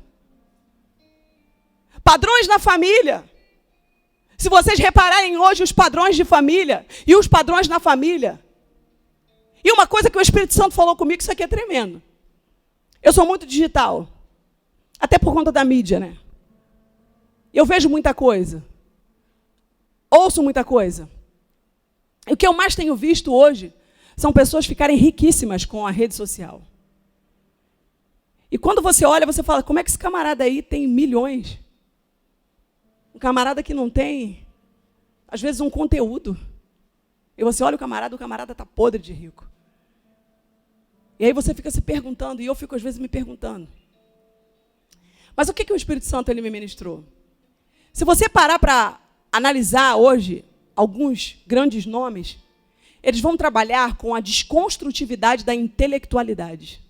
Padrões na família. Se vocês repararem hoje os padrões de família e os padrões na família. E uma coisa que o Espírito Santo falou comigo, isso aqui é tremendo. Eu sou muito digital. Até por conta da mídia, né? Eu vejo muita coisa. Ouço muita coisa. E o que eu mais tenho visto hoje são pessoas ficarem riquíssimas com a rede social. E quando você olha, você fala, como é que esse camarada aí tem milhões? Um camarada que não tem, às vezes, um conteúdo. E você olha o camarada está podre de rico. E aí você fica se perguntando, e eu fico às vezes me perguntando. Mas o que o Espírito Santo ele me ministrou? Se você parar para analisar hoje alguns grandes nomes, eles vão trabalhar com a desconstrutividade da intelectualidade.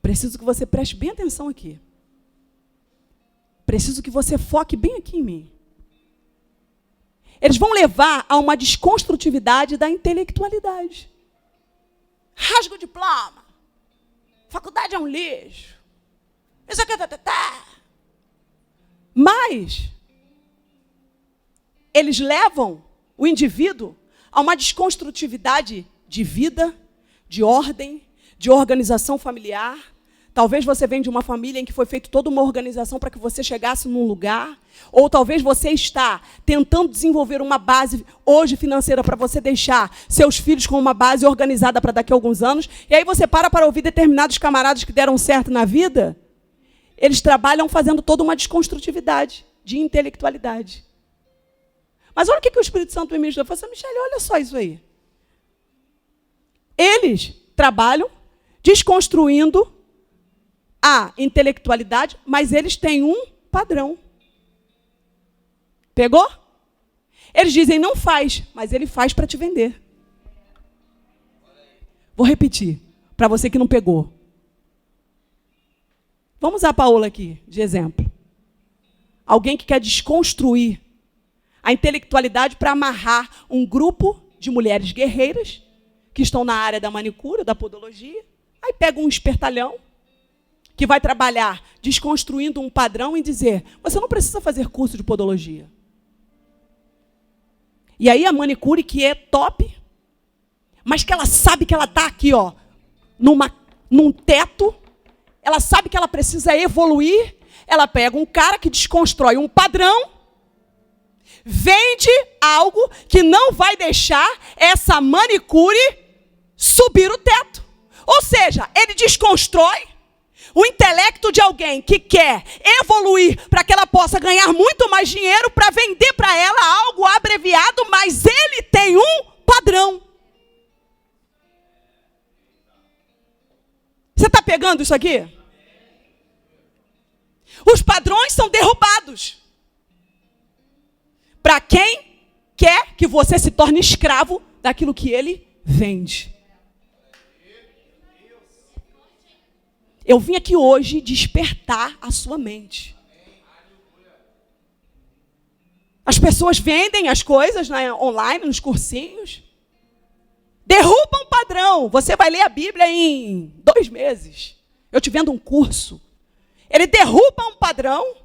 Preciso que você preste bem atenção aqui. Preciso que você foque bem aqui em mim. Eles vão levar a uma desconstrutividade da intelectualidade. Rasga o diploma. Faculdade é um lixo. Isso aqui, Mas eles levam o indivíduo a uma desconstrutividade de vida, de ordem, de organização familiar. Talvez você venha de uma família em que foi feita toda uma organização para que você chegasse num lugar. Ou talvez você está tentando desenvolver uma base hoje financeira para você deixar seus filhos com uma base organizada para daqui a alguns anos. E aí você para ouvir determinados camaradas que deram certo na vida. Eles trabalham fazendo toda uma desconstrutividade de intelectualidade. Mas olha o que o Espírito Santo me ministrou. Eu falei assim, Michele, olha só isso aí. Eles trabalham desconstruindo a intelectualidade, mas eles têm um padrão. Pegou? Eles dizem, não faz, mas ele faz para te vender. Vou repetir, para você que não pegou. Vamos usar a Paola aqui, de exemplo. Alguém que quer desconstruir a intelectualidade para amarrar um grupo de mulheres guerreiras que estão na área da manicure, da podologia. Aí pega um espertalhão que vai trabalhar desconstruindo um padrão e dizer, você não precisa fazer curso de podologia. E aí a manicure que é top, mas que ela sabe que ela está aqui, ó, num teto, ela sabe que ela precisa evoluir, ela pega um cara que desconstrói um padrão, vende algo que não vai deixar essa manicure subir o teto. Ou seja, ele desconstrói o intelecto de alguém que quer evoluir para que ela possa ganhar muito mais dinheiro para vender para ela algo abreviado, mas ele tem um padrão. Você está pegando isso aqui? Os padrões são derrubados. Para quem quer que você se torne escravo daquilo que ele vende. Eu vim aqui hoje despertar a sua mente. As pessoas vendem as coisas online, nos cursinhos. Derrubam o padrão. Você vai ler a Bíblia em 2 meses. Eu te vendo um curso. Ele derruba um padrão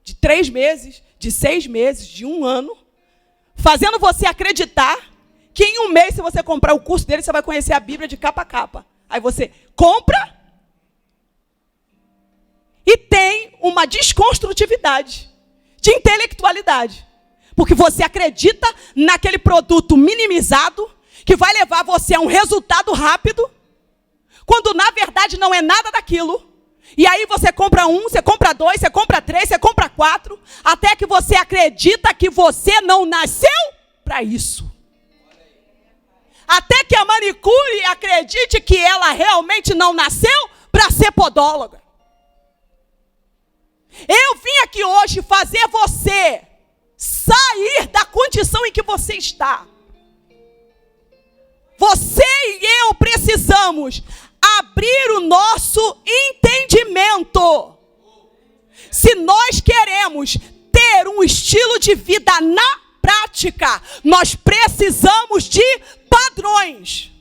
de 3 meses, de 6 meses, de 1 ano, fazendo você acreditar que em 1 mês, se você comprar o curso dele, você vai conhecer a Bíblia de capa a capa. Aí você compra e tem uma desconstrutividade de intelectualidade. Porque você acredita naquele produto minimizado que vai levar você a um resultado rápido, quando na verdade não é nada daquilo. E aí você compra 1, você compra 2, você compra 3, você compra 4, até que você acredita que você não nasceu para isso. Até que a manicure acredite que ela realmente não nasceu para ser podóloga. Eu vim aqui hoje fazer você sair da condição em que você está. Você e eu precisamos abrir o nosso entendimento. Se nós queremos ter um estilo de vida na prática, nós precisamos de padrões.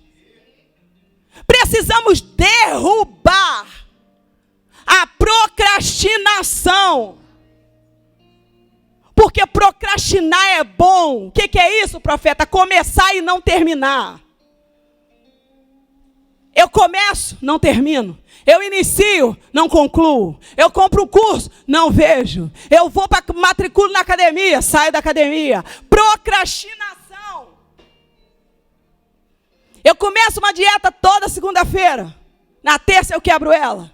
Precisamos derrubar a procrastinação. Porque procrastinar é bom. O que é isso, profeta? Começar e não terminar. Eu começo, não termino. Eu inicio, não concluo. Eu compro um curso, não vejo. Eu vou para matriculo na academia, saio da academia. Procrastinação. Eu começo uma dieta toda segunda-feira. Na terça eu quebro ela.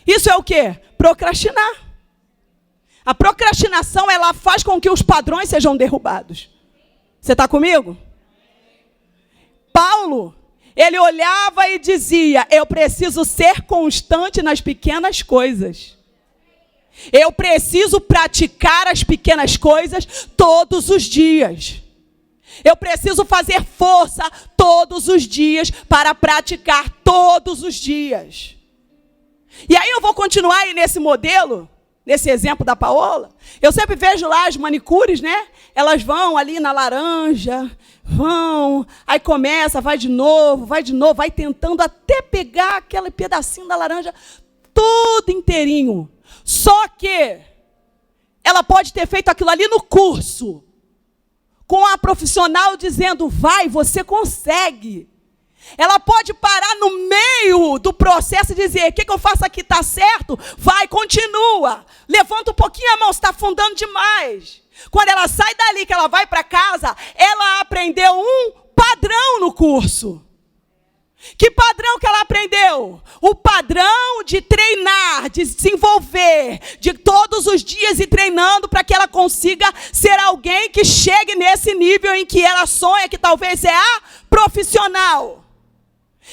Isso é o quê? Procrastinar. A procrastinação, ela faz com que os padrões sejam derrubados. Você está comigo? Paulo, ele olhava e dizia, eu preciso ser constante nas pequenas coisas. Eu preciso praticar as pequenas coisas todos os dias. Eu preciso fazer força todos os dias para praticar todos os dias. E aí eu vou continuar aí nesse modelo, nesse exemplo da Paola. Eu sempre vejo lá as manicures, né? Elas vão ali na laranja, vão, aí começa, vai de novo, vai tentando até pegar aquele pedacinho da laranja todo inteirinho. Só que ela pode ter feito aquilo ali no curso, com a profissional dizendo, vai, você consegue. Ela pode parar no meio do processo e dizer, o que eu faço aqui está certo? Vai, continua. Levanta um pouquinho a mão, você está afundando demais. Quando ela sai dali, que ela vai para casa, ela aprendeu um padrão no curso. Que padrão que ela aprendeu? O padrão de treinar, de desenvolver, de todos os dias ir treinando para que ela consiga ser alguém que chegue nesse nível em que ela sonha, que talvez é a profissional.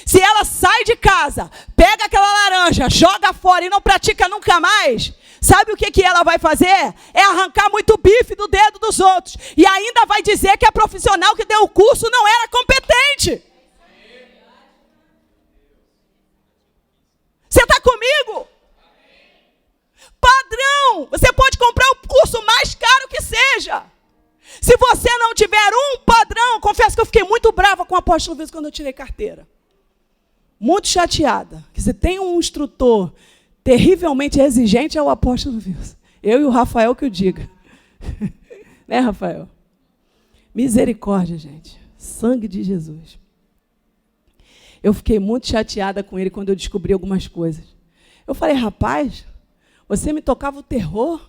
Se ela sai de casa, pega aquela laranja, joga fora e não pratica nunca mais, sabe o que ela vai fazer? É arrancar muito bife do dedo dos outros. E ainda vai dizer que a profissional que deu o curso não era competente. Você está comigo? Padrão. Você pode comprar o curso mais caro que seja. Se você não tiver um padrão, confesso que eu fiquei muito brava com o apóstolo Wilson quando eu tirei carteira. Muito chateada. Que você tem um instrutor terrivelmente exigente, é o apóstolo Wilson. Eu e o Rafael que o diga. Né, Rafael? Misericórdia, gente. Sangue de Jesus. Eu fiquei muito chateada com ele quando eu descobri algumas coisas. Eu falei, rapaz, você me tocava o terror.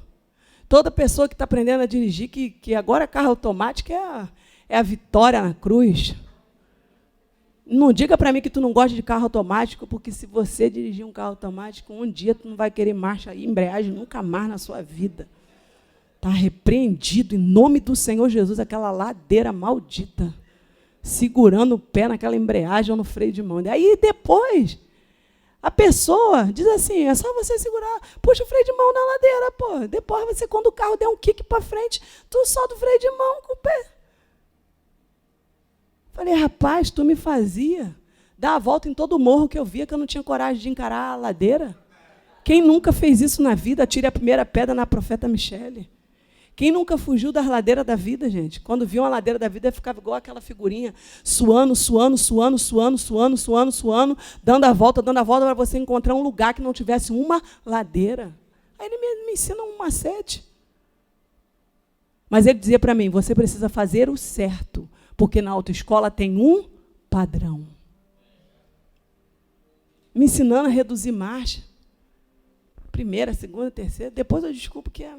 Toda pessoa que está aprendendo a dirigir, que agora carro automático é a vitória na cruz. Não diga para mim que tu não gosta de carro automático, porque se você dirigir um carro automático, um dia tu não vai querer marcha e embreagem nunca mais na sua vida. Está repreendido em nome do Senhor Jesus, aquela ladeira maldita, segurando o pé naquela embreagem ou no freio de mão. E aí depois, a pessoa diz assim, é só você segurar, puxa o freio de mão na ladeira, pô. Depois você, quando o carro der um kick para frente, tu solta o freio de mão com o pé. Falei, rapaz, tu me fazia dar a volta em todo o morro que eu via que eu não tinha coragem de encarar a ladeira. Quem nunca fez isso na vida, atire a primeira pedra na profeta Michele. Quem nunca fugiu das ladeiras da vida, gente? Quando viu uma ladeira da vida, ficava igual aquela figurinha, suando, dando a volta para você encontrar um lugar que não tivesse uma ladeira. Aí ele me ensina um macete. Mas ele dizia para mim, você precisa fazer o certo, porque na autoescola tem um padrão. Me ensinando a reduzir marcha. Primeira, segunda, terceira, depois eu desculpo que é...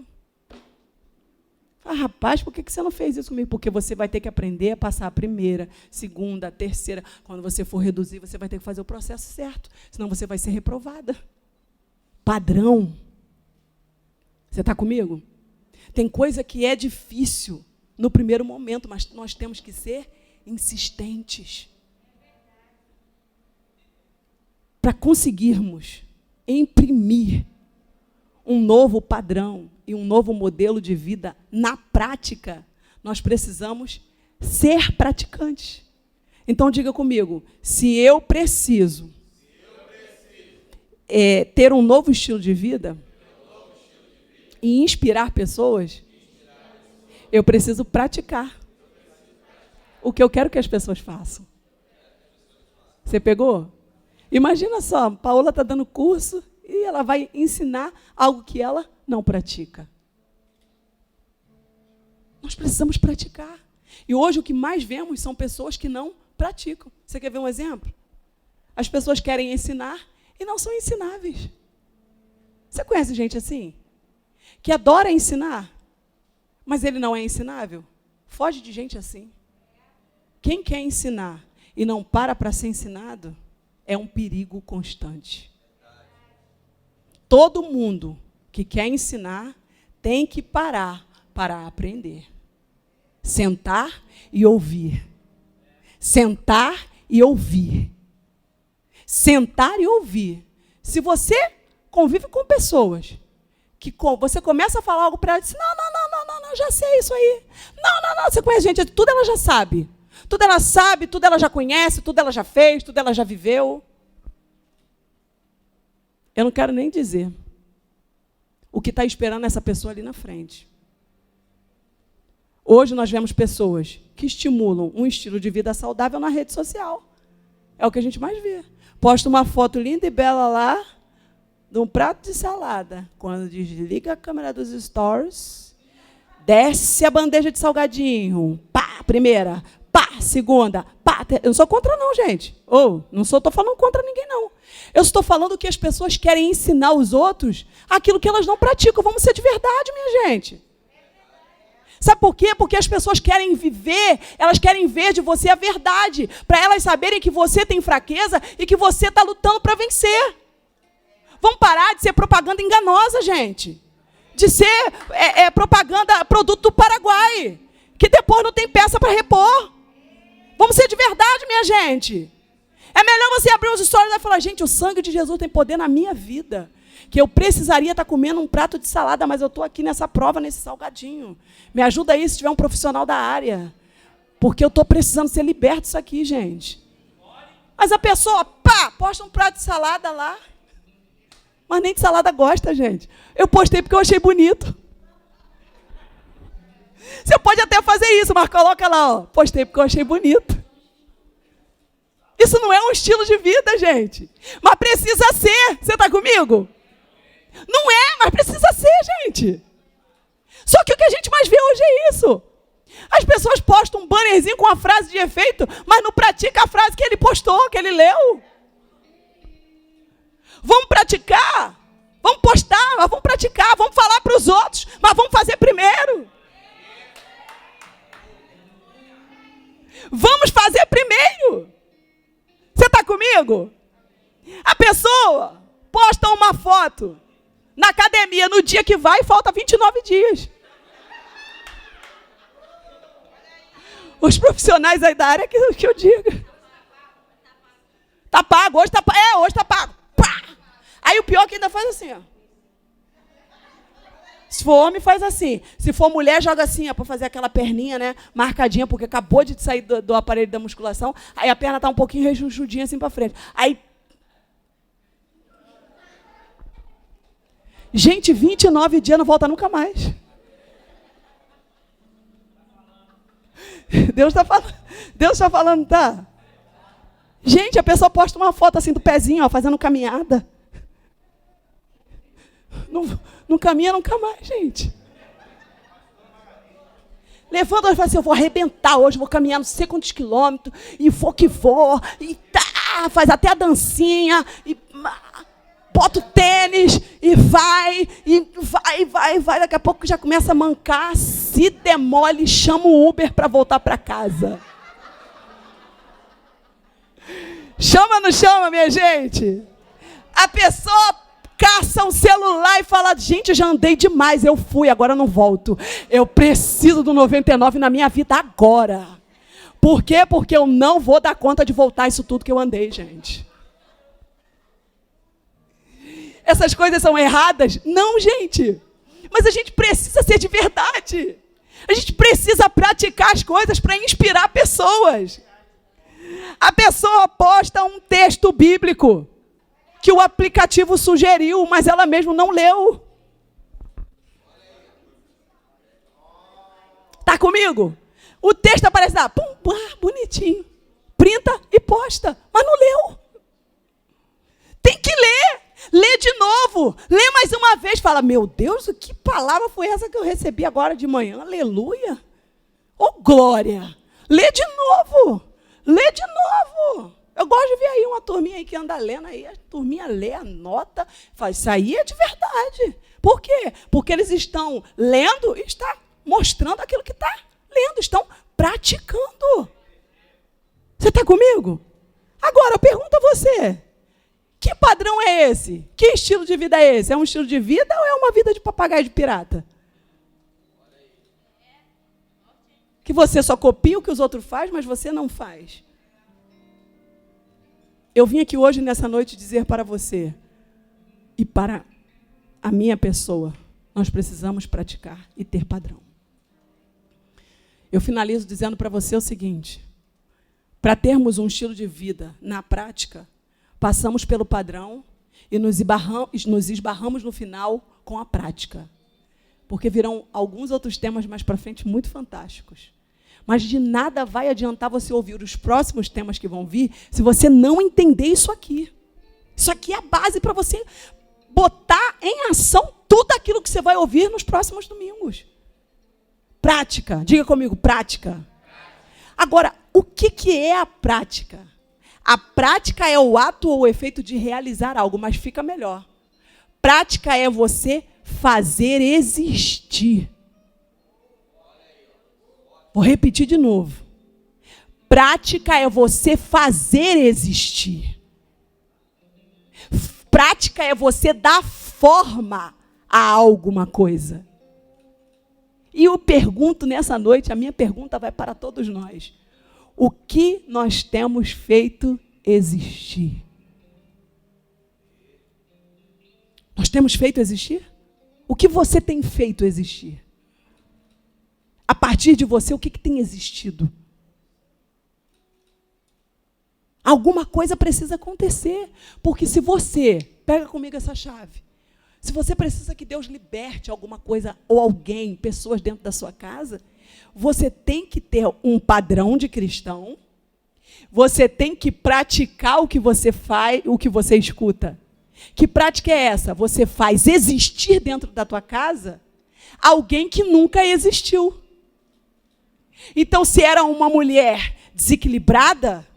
Ah, rapaz, por que você não fez isso comigo? Porque você vai ter que aprender a passar a primeira, segunda, terceira. Quando você for reduzir, você vai ter que fazer o processo certo. Senão você vai ser reprovada. Padrão. Você está comigo? Tem coisa que é difícil no primeiro momento, mas nós temos que ser insistentes. Para conseguirmos imprimir um novo padrão e um novo modelo de vida na prática, nós precisamos ser praticantes. Então, diga comigo, se eu preciso ter um novo estilo de vida e inspirar pessoas, eu preciso praticar o que eu quero que as pessoas façam. Você pegou? Imagina só, Paola está dando curso e ela vai ensinar algo que ela não pratica. Nós precisamos praticar. E hoje o que mais vemos são pessoas que não praticam. Você quer ver um exemplo? As pessoas querem ensinar e não são ensináveis. Você conhece gente assim? Que adora ensinar, mas ele não é ensinável? Foge de gente assim. Quem quer ensinar e não para ser ensinado, é um perigo constante. Todo mundo que quer ensinar tem que parar para aprender. Sentar e ouvir. Sentar e ouvir. Sentar e ouvir. Se você convive com pessoas que você começa a falar algo para ela e diz, não, já sei isso aí. Não, você conhece gente, tudo ela já sabe. Tudo ela sabe, tudo ela já conhece, tudo ela já fez, tudo ela já viveu. Eu não quero nem dizer o que está esperando essa pessoa ali na frente. Hoje nós vemos pessoas que estimulam um estilo de vida saudável na rede social. É o que a gente mais vê. Posta uma foto linda e bela lá, de um prato de salada. Quando desliga a câmera dos stories, desce a bandeja de salgadinho. Pá, primeira. Pá, segunda. Pá. Eu não sou contra não, gente. Não estou falando contra ninguém, não. Eu estou falando que as pessoas querem ensinar os outros aquilo que elas não praticam. Vamos ser de verdade, minha gente. Sabe por quê? Porque as pessoas querem viver, elas querem ver de você a verdade, para elas saberem que você tem fraqueza e que você está lutando para vencer. Vamos parar de ser propaganda enganosa, gente. De ser propaganda, produto do Paraguai, que depois não tem peça para repor. Vamos ser de verdade, minha gente. É melhor você abrir os stories e falar, gente, o sangue de Jesus tem poder na minha vida. Que eu precisaria estar comendo um prato de salada, mas eu estou aqui nessa prova, nesse salgadinho. Me ajuda aí se tiver um profissional da área. Porque eu estou precisando ser liberto disso aqui, gente. Mas a pessoa, posta um prato de salada lá. Mas nem de salada gosta, gente. Eu postei porque eu achei bonito. Você pode até fazer isso, mas coloca lá, postei porque eu achei bonito. Isso não é um estilo de vida, gente. Mas precisa ser. Você está comigo? Não é, mas precisa ser, gente. Só que o que a gente mais vê hoje é isso. As pessoas postam um bannerzinho com uma frase de efeito, mas não pratica a frase que ele postou, que ele leu. Vamos praticar. Vamos postar, mas vamos praticar. Vamos falar para os outros, mas vamos fazer primeiro. Vamos fazer primeiro. Você está comigo? A pessoa posta uma foto na academia no dia que vai, falta 29 dias. Os profissionais aí da área que eu digo. Tá pago, hoje tá pago. Hoje tá pago. Pá! Aí o pior é que ainda faz assim, ó. Se for homem, faz assim. Se for mulher, joga assim, ó, para fazer aquela perninha, né, marcadinha, porque acabou de sair do aparelho da musculação. Aí a perna tá um pouquinho rechonchudinha assim para frente. Aí, gente, 29 dias não volta nunca mais. Deus está falando, tá? Gente, a pessoa posta uma foto assim do pezinho, ó, fazendo caminhada. Não caminha nunca mais, gente. Levanta e fala assim, eu vou arrebentar hoje, vou caminhar não sei quantos quilômetros, e vou que vou, e tá, faz até a dancinha, e bota o tênis, e vai, daqui a pouco já começa a mancar, se demole, chama o Uber para voltar para casa. Chama ou não chama, minha gente? A pessoa caça um celular e fala, gente, eu já andei demais, eu fui, agora não volto. Eu preciso do 99 na minha vida agora. Por quê? Porque eu não vou dar conta de voltar isso tudo que eu andei, gente. Essas coisas são erradas? Não, gente. Mas a gente precisa ser de verdade. A gente precisa praticar as coisas para inspirar pessoas. A pessoa posta um texto bíblico que o aplicativo sugeriu, mas ela mesma não leu. Tá comigo? O texto aparece lá, pum, bonitinho. Printa e posta, mas não leu. Tem que ler. Lê de novo. Lê mais uma vez. Fala, meu Deus, que palavra foi essa que eu recebi agora de manhã? Aleluia. Oh, glória. Lê de novo. Lê de novo. Eu gosto de ver aí uma turminha aí que anda lendo aí, a turminha lê, anota, faz, isso aí é de verdade. Por quê? Porque eles estão lendo e está mostrando aquilo que está lendo, estão praticando. Você está comigo? Agora, eu pergunto a você, que padrão é esse? Que estilo de vida é esse? É um estilo de vida ou é uma vida de papagaio de pirata? Que você só copia o que os outros fazem, mas você não faz. Eu vim aqui hoje, nessa noite, dizer para você e para a minha pessoa, nós precisamos praticar e ter padrão. Eu finalizo dizendo para você o seguinte, para termos um estilo de vida na prática, passamos pelo padrão e nos esbarramos no final com a prática. Porque virão alguns outros temas mais para frente muito fantásticos. Mas de nada vai adiantar você ouvir os próximos temas que vão vir se você não entender isso aqui. Isso aqui é a base para você botar em ação tudo aquilo que você vai ouvir nos próximos domingos. Prática. Diga comigo, prática. Agora, o que é a prática? A prática é o ato ou o efeito de realizar algo, mas fica melhor. Prática é você fazer existir. Vou repetir de novo. Prática é você fazer existir. Prática é você dar forma a alguma coisa. E eu pergunto nessa noite, a minha pergunta vai para todos nós. O que nós temos feito existir? Nós temos feito existir? O que você tem feito existir? A partir de você, o que tem existido? Alguma coisa precisa acontecer. Porque se você, pega comigo essa chave, se você precisa que Deus liberte alguma coisa ou alguém, pessoas dentro da sua casa, você tem que ter um padrão de cristão, você tem que praticar o que você faz, o que você escuta. Que prática é essa? Você faz existir dentro da tua casa alguém que nunca existiu. Então, se era uma mulher desequilibrada,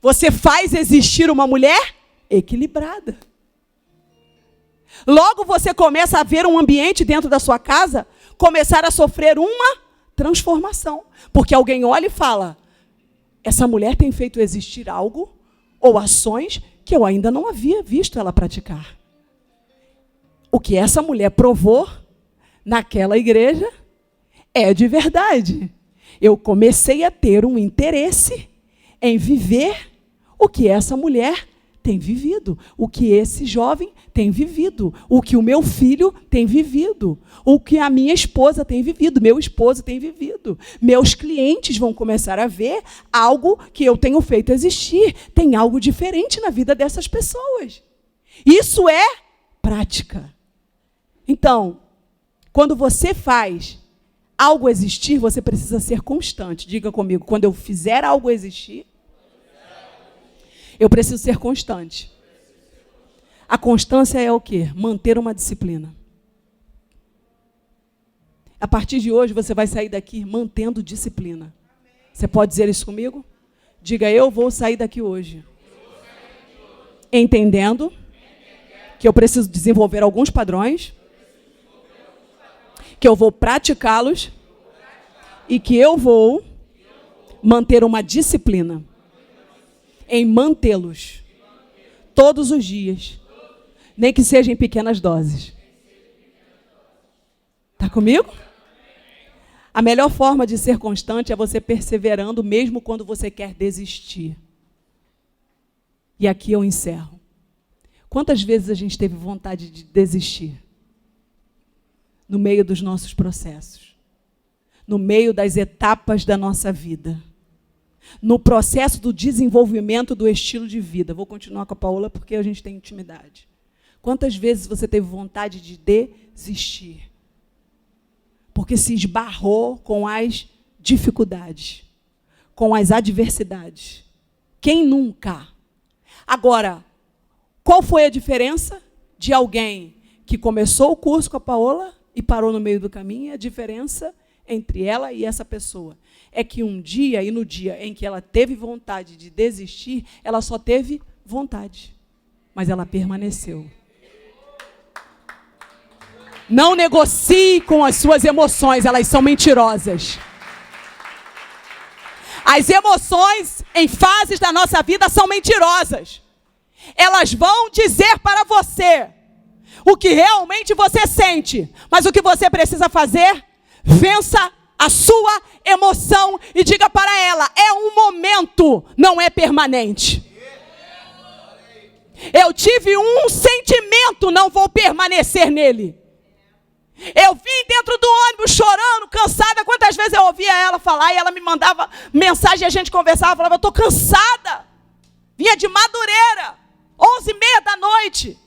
você faz existir uma mulher equilibrada. Logo você começa a ver um ambiente dentro da sua casa começar a sofrer uma transformação. Porque alguém olha e fala, essa mulher tem feito existir algo ou ações que eu ainda não havia visto ela praticar. O que essa mulher provou naquela igreja é de verdade. Eu comecei a ter um interesse em viver o que essa mulher tem vivido, o que esse jovem tem vivido, o que o meu filho tem vivido, o que a minha esposa tem vivido, meu esposo tem vivido. Meus clientes vão começar a ver algo que eu tenho feito existir. Tem algo diferente na vida dessas pessoas. Isso é prática. Então, quando você faz algo existir, você precisa ser constante. Diga comigo, quando eu fizer algo existir, eu preciso ser constante. A constância é o quê? Manter uma disciplina. A partir de hoje, você vai sair daqui mantendo disciplina. Você pode dizer isso comigo? Diga, eu vou sair daqui hoje. Entendendo que eu preciso desenvolver alguns padrões, que eu vou praticá-los e que eu vou manter uma disciplina em mantê-los todos os dias, nem que seja em pequenas doses. Está comigo? A melhor forma de ser constante é você perseverando mesmo quando você quer desistir. E aqui eu encerro. Quantas vezes a gente teve vontade de desistir? No meio dos nossos processos. No meio das etapas da nossa vida. No processo do desenvolvimento do estilo de vida. Vou continuar com a Paola porque a gente tem intimidade. Quantas vezes você teve vontade de desistir? Porque se esbarrou com as dificuldades, com as adversidades. Quem nunca? Agora, qual foi a diferença de alguém que começou o curso com a Paola e parou no meio do caminho? A diferença entre ela e essa pessoa é que um dia, e no dia em que ela teve vontade de desistir, ela só teve vontade, mas ela permaneceu. Não negocie com as suas emoções, elas são mentirosas. As emoções em fases da nossa vida são mentirosas. Elas vão dizer para você o que realmente você sente, mas o que você precisa fazer, vença a sua emoção e diga para ela, é um momento, não é permanente. Eu tive um sentimento, não vou permanecer nele. Eu vim dentro do ônibus chorando, cansada. Quantas vezes eu ouvia ela falar e ela me mandava mensagem e a gente conversava, falava, eu estou cansada. Vinha de Madureira, 11h30 da noite.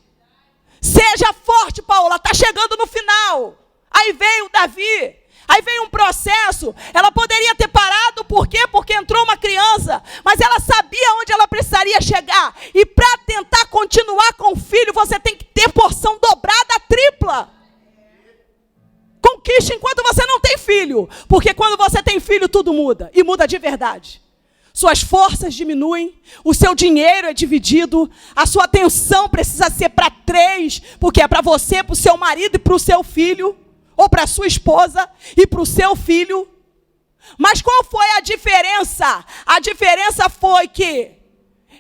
Seja forte, Paula, está chegando no final. Aí veio o Davi, aí veio um processo. Ela poderia ter parado, por quê? Porque entrou uma criança, mas ela sabia onde ela precisaria chegar. E para tentar continuar com o filho, você tem que ter porção dobrada, tripla. Conquiste enquanto você não tem filho, porque quando você tem filho tudo muda, e muda de verdade. Suas forças diminuem, o seu dinheiro é dividido, a sua atenção precisa ser para 3, porque é para você, para o seu marido e para o seu filho, ou para a sua esposa e para o seu filho. Mas qual foi a diferença? A diferença foi que,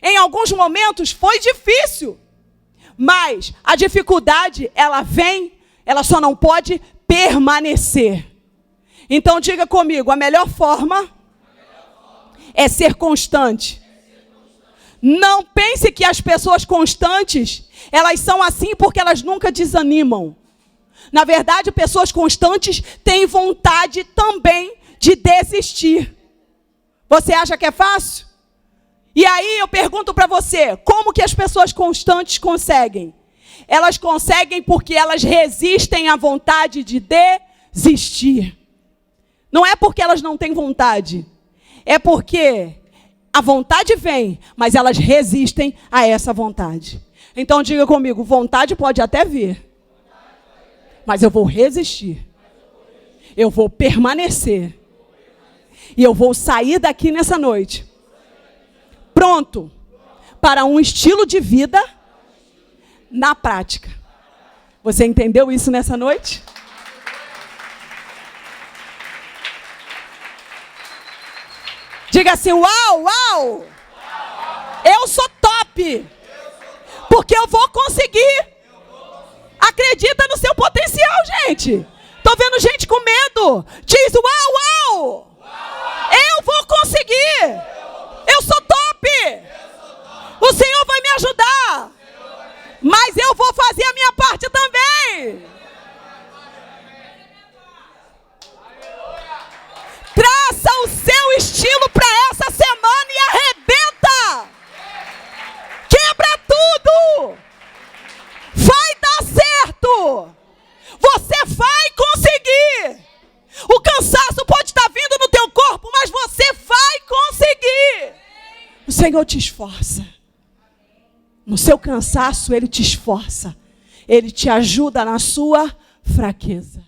em alguns momentos, foi difícil, mas a dificuldade, ela vem, ela só não pode permanecer. Então diga comigo, a melhor forma é ser constante. Não pense que as pessoas constantes, elas são assim porque elas nunca desanimam. Na verdade, pessoas constantes têm vontade também de desistir. Você acha que é fácil? E aí eu pergunto para você, como que as pessoas constantes conseguem? Elas conseguem porque elas resistem à vontade de desistir. Não é porque elas não têm vontade. É porque a vontade vem, mas elas resistem a essa vontade. Então diga comigo, vontade pode até vir, mas eu vou resistir. Eu vou permanecer. E eu vou sair daqui nessa noite pronto para um estilo de vida na prática. Você entendeu isso nessa noite? Diga assim, uau, uau! Eu sou top! Porque eu vou conseguir! Acredita no seu potencial, gente! Tô vendo gente com medo! Diz, uau, uau! Eu vou conseguir! Eu sou top! O Senhor vai me ajudar! Mas eu vou fazer a minha parte também. Traça o seu estilo para essa semana e arrebenta. Quebra tudo. Vai dar certo. Você vai conseguir. O cansaço pode estar vindo no teu corpo, mas você vai conseguir. O Senhor te esforça. No seu cansaço, Ele te esforça. Ele te ajuda na sua fraqueza.